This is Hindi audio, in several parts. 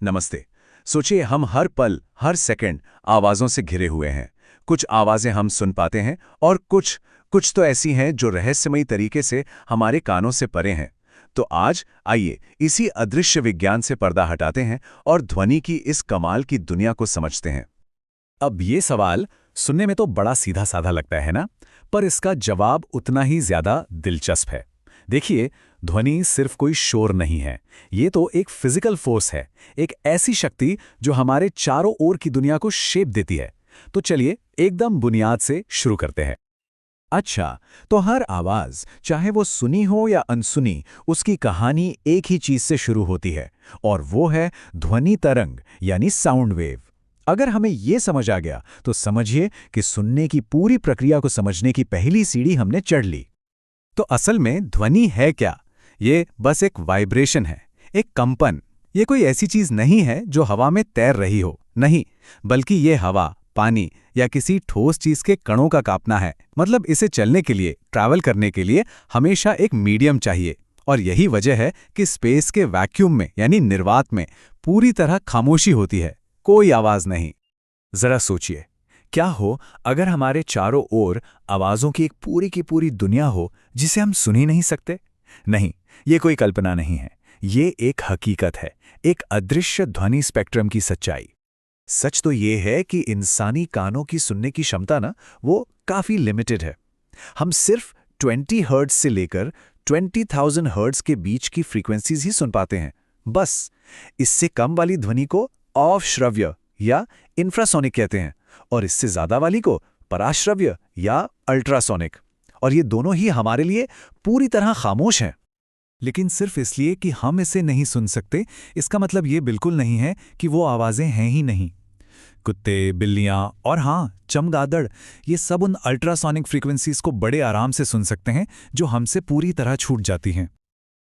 नमस्ते। सोचिए हम हर पल, हर सेकंड आवाज़ों से घिरे हुए हैं। कुछ आवाज़ें हम सुन पाते हैं और कुछ कुछ तो ऐसी हैं जो रहस्यमयी तरीके से हमारे कानों से परे हैं। तो आज आइए इसी अदृश्य विज्ञान से पर्दा हटाते हैं और ध्वनि की इस कमाल की दुनिया को समझते हैं। अब ये सवाल सुनने में तो बड़ा सीधा साधा लगता है ना, पर इसका जवाब उतना ही ज्यादा दिलचस्प है। देखिए, ध्वनि सिर्फ कोई शोर नहीं है, ये तो एक फिजिकल फोर्स है, एक ऐसी शक्ति जो हमारे चारों ओर की दुनिया को शेप देती है। तो चलिए एकदम बुनियाद से शुरू करते हैं। अच्छा, तो हर आवाज, चाहे वो सुनी हो या अनसुनी, उसकी कहानी एक ही चीज से शुरू होती है, और वो है ध्वनि तरंग यानी साउंड वेव। अगर हमें ये समझ आ गया, तो समझिए कि सुनने की पूरी प्रक्रिया को समझने की पहली सीढ़ी हमने चढ़ ली। तो असल में ध्वनि है क्या? ये बस एक वाइब्रेशन है, एक कंपन। ये कोई ऐसी चीज नहीं है जो हवा में तैर रही हो, नहीं, बल्कि ये हवा, पानी या किसी ठोस चीज के कणों का कांपना है। मतलब इसे चलने के लिए, ट्रैवल करने के लिए हमेशा एक मीडियम चाहिए। और यही वजह है कि स्पेस के वैक्यूम में यानी निर्वात में पूरी तरह खामोशी होती है, कोई आवाज नहीं। जरा सोचिए, क्या हो अगर हमारे चारों ओर आवाजों की एक पूरी की पूरी दुनिया हो जिसे हम सुन ही नहीं सकते? नहीं, ये कोई कल्पना नहीं है, ये एक हकीकत है, एक अदृश्य ध्वनि स्पेक्ट्रम की सच्चाई। सच तो ये है कि इंसानी कानों की सुनने की क्षमता वो काफी लिमिटेड है। हम सिर्फ 20 हर्ट्ज से लेकर 20,000 हर्ट्ज के बीच की फ्रीक्वेंसीज ही सुन पाते हैं, बस। इससे कम वाली ध्वनि को ऑफ श्रव्य या इंफ्रासोनिक कहते हैं, और इससे ज्यादा वाली को पराश्रव्य या अल्ट्रासोनिक। और ये दोनों ही हमारे लिए पूरी तरह खामोश हैं। लेकिन सिर्फ इसलिए कि हम इसे नहीं सुन सकते, इसका मतलब ये बिल्कुल नहीं है कि वो आवाजें हैं ही नहीं। कुत्ते, बिल्लियां और हाँ, चमगादड़, ये सब उन अल्ट्रासोनिक फ्रीक्वेंसीज को बड़े आराम से सुन सकते हैं जो हमसे पूरी तरह छूट जाती हैं।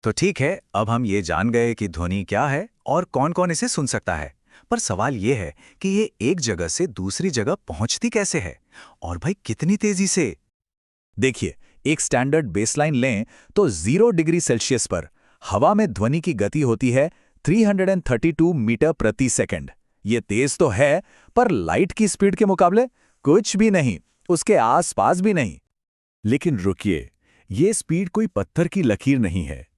तो ठीक है, अब हम ये जान गए कि ध्वनि क्या है और कौन-कौन इसे सुन सकता है। पर सवाल ये है कि ये एक जगह से दूसरी जगह पहुंचती कैसे है, और भाई कितनी तेजी से? देखिए, एक स्टैंडर्ड बेसलाइन लें तो 0 डिग्री सेल्सियस पर हवा में ध्वनि की गति होती है 332 मीटर प्रति सेकंड। ये तेज तो है, पर लाइट की स्पीड के मुकाबले कुछ भी नहीं, उसके आसपास भी नहीं। लेकिन रुकिए, ये स्पीड कोई पत्थर की लकीर नहीं है।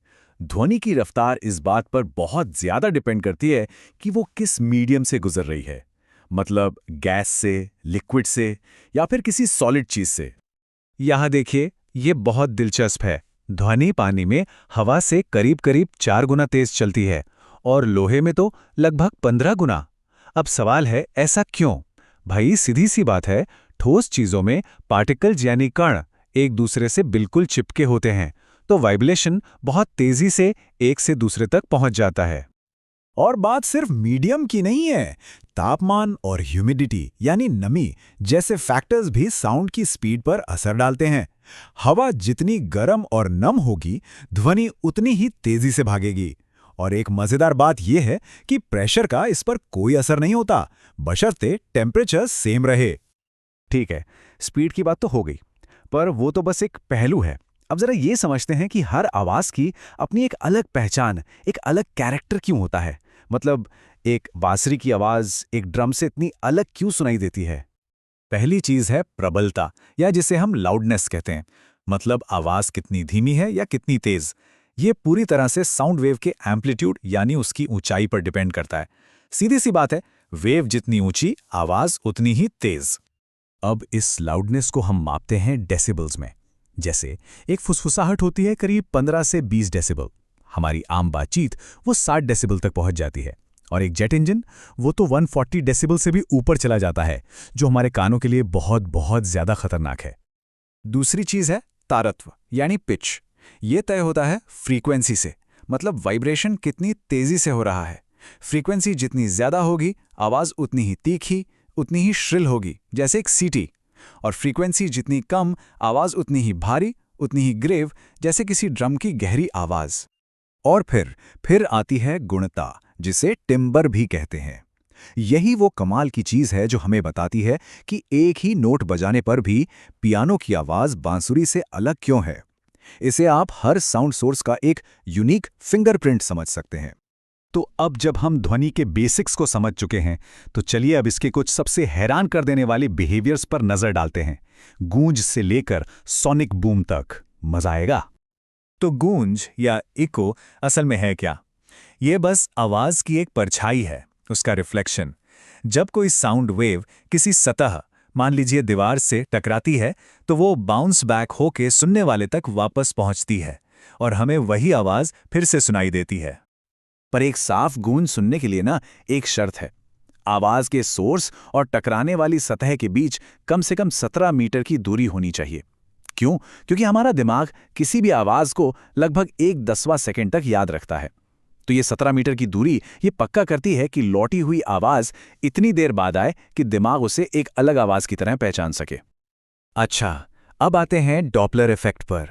ध्वनि की रफ्तार इस बात पर बहुत ज्यादा डिपेंड करती है कि वो किस मीडियम से गुजर रही है। मतलब गैस से, लिक्विड से या फिर किसी सॉलिड चीज से। यहाँ देखिए, ये बहुत दिलचस्प है। ध्वनि पानी में हवा से करीब करीब 4 गुना तेज चलती है और लोहे में तो लगभग 15 गुना। अब सवाल है, ऐसा क्यों? भाई सीधी सी बात है, ठोस चीजों में पार्टिकल्स यानी कण एक दूसरे से बिल्कुल चिपके होते हैं, तो वाइब्रेशन बहुत तेजी से एक से दूसरे तक पहुंच जाता है। और बात सिर्फ मीडियम की नहीं है, तापमान और ह्यूमिडिटी यानी नमी जैसे फैक्टर्स भी साउंड की स्पीड पर असर डालते हैं। हवा जितनी गर्म और नम होगी, ध्वनि उतनी ही तेजी से भागेगी। और एक मजेदार बात यह है कि प्रेशर का इस पर कोई असर नहीं होता, बशर्ते टेम्परेचर सेम रहे। ठीक है, स्पीड की बात तो हो गई, पर वो तो बस एक पहलू है। अब जरा ये समझते हैं कि हर आवाज की अपनी एक अलग पहचान, एक अलग कैरेक्टर क्यों होता है। मतलब एक बांसुरी की आवाज एक ड्रम से इतनी अलग क्यों सुनाई देती है? पहली चीज है प्रबलता, या जिसे हम लाउडनेस कहते हैं। मतलब आवाज कितनी धीमी है या कितनी तेज, ये पूरी तरह से साउंड वेव के एम्पलीट्यूड यानी उसकी ऊंचाई पर डिपेंड करता है। सीधी सी बात है, वेव जितनी ऊंची, आवाज उतनी ही तेज। अब इस लाउडनेस को हम मापते हैं डेसिबल्स में। जैसे एक फुसफुसाहट होती है करीब 15 से 20 डेसिबल। हमारी आम बातचीत वो 60 डेसिबल तक पहुंच जाती है। और एक जेट इंजन, वो तो 140 डेसिबल से भी ऊपर चला जाता है, जो हमारे कानों के लिए बहुत बहुत ज्यादा खतरनाक है। दूसरी चीज है तारत्व यानी पिच। ये तय होता है फ्रीक्वेंसी से, मतलब वाइब्रेशन कितनी तेजी से हो रहा है। फ्रीक्वेंसी जितनी ज्यादा होगी, आवाज उतनी ही तीखी, उतनी ही श्रिल होगी, जैसे एक सीटी। और फ्रीक्वेंसी जितनी कम, आवाज उतनी ही भारी, उतनी ही ग्रेव, जैसे किसी ड्रम की गहरी आवाज। और फिर आती है गुणता, जिसे टिम्बर भी कहते हैं। यही वो कमाल की चीज है जो हमें बताती है कि एक ही नोट बजाने पर भी पियानो की आवाज बांसुरी से अलग क्यों है। इसे आप हर साउंड सोर्स का एक यूनिक फिंगरप्रिंट समझ सकते हैं। तो अब जब हम ध्वनि के बेसिक्स को समझ चुके हैं, तो चलिए अब इसके कुछ सबसे हैरान कर देने वाले बिहेवियर्स पर नजर डालते हैं, गूंज से लेकर सोनिक बूम तक। मजा आएगा। तो गूंज या इको असल में है क्या? ये बस आवाज की एक परछाई है, उसका रिफ्लेक्शन। जब कोई साउंड वेव किसी सतह, मान लीजिए दीवार से टकराती है, तो वो बाउंस बैक होके सुनने वाले तक वापस पहुंचती है और हमें वही आवाज फिर से सुनाई देती है। पर एक साफ गूंज सुनने के लिए ना एक शर्त है। आवाज के सोर्स और टकराने वाली सतह के बीच कम से कम 17 मीटर की दूरी होनी चाहिए। क्यों? क्योंकि हमारा दिमाग किसी भी आवाज को लगभग 1/10वां सेकंड तक याद रखता है। तो ये 17 मीटर की दूरी ये पक्का करती है कि लौटी हुई आवाज इतनी देर बाद आए कि दिमाग उसे एक अलग आवाज की तरह पहचान सके। अच्छा, अब आते हैं डॉपलर इफेक्ट पर।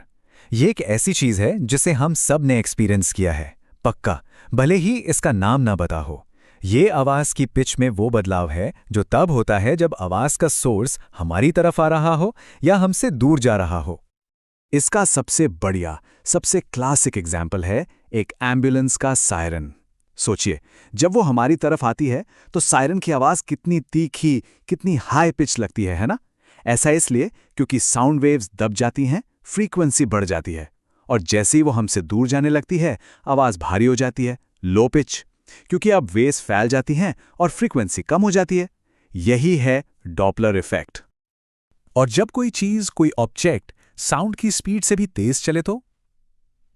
यह एक ऐसी चीज है जिसे हम सब ने एक्सपीरियंस किया है, पक्का, भले ही इसका नाम ना पता हो। ये आवाज की पिच में वो बदलाव है जो तब होता है जब आवाज का सोर्स हमारी तरफ आ रहा हो या हमसे दूर जा रहा हो। इसका सबसे बढ़िया, सबसे क्लासिक एग्जाम्पल है एक एम्बुलेंस का सायरन। सोचिए, जब वो हमारी तरफ आती है तो सायरन की आवाज कितनी तीखी, कितनी हाई पिच लगती है ना? ऐसा इसलिए क्योंकि साउंड वेव्स दब जाती हैं, फ्रीक्वेंसी बढ़ जाती है, और जैसे ही वो हमसे दूर जाने लगती है, आवाज भारी हो जाती है, लो पिच, क्योंकि अब वेव्स फैल जाती हैं और फ्रीक्वेंसी कम हो जाती है। यही है डॉपलर इफेक्ट। और जब कोई चीज, कोई ऑब्जेक्ट साउंड की स्पीड से भी तेज चले तो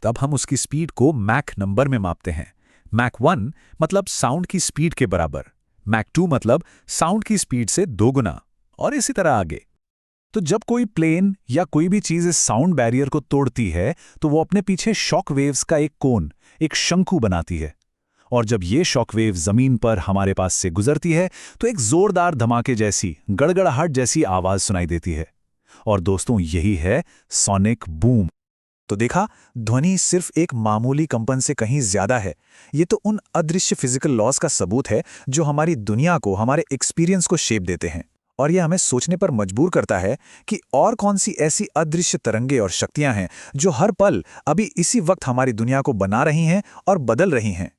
तब हम उसकी स्पीड को मैक नंबर में मापते हैं। मैक 1 मतलब साउंड की स्पीड के बराबर, मैक 2 मतलब साउंड की स्पीड से 2 गुना, और इसी तरह आगे। तो जब कोई प्लेन या कोई भी चीज इस साउंड बैरियर को तोड़ती है तो वो अपने पीछे शॉक वेव्स का एक कोन, एक शंकु बनाती है, और जब ये शॉक वेव जमीन पर हमारे पास से गुजरती है तो एक जोरदार धमाके जैसी, गड़गड़ाहट जैसी आवाज सुनाई देती है। और दोस्तों, यही है सोनिक बूम। तो देखा, ध्वनि सिर्फ एक मामूली कंपन से कहीं ज्यादा है। ये तो उन अदृश्य फिजिकल लॉज का सबूत है जो हमारी दुनिया को, हमारे एक्सपीरियंस को शेप देते हैं। और ये हमें सोचने पर मजबूर करता है कि और कौन सी ऐसी अदृश्य तरंगे और शक्तियां हैं जो हर पल अभी इसी वक्त हमारी दुनिया को बना रही हैं और बदल रही हैं।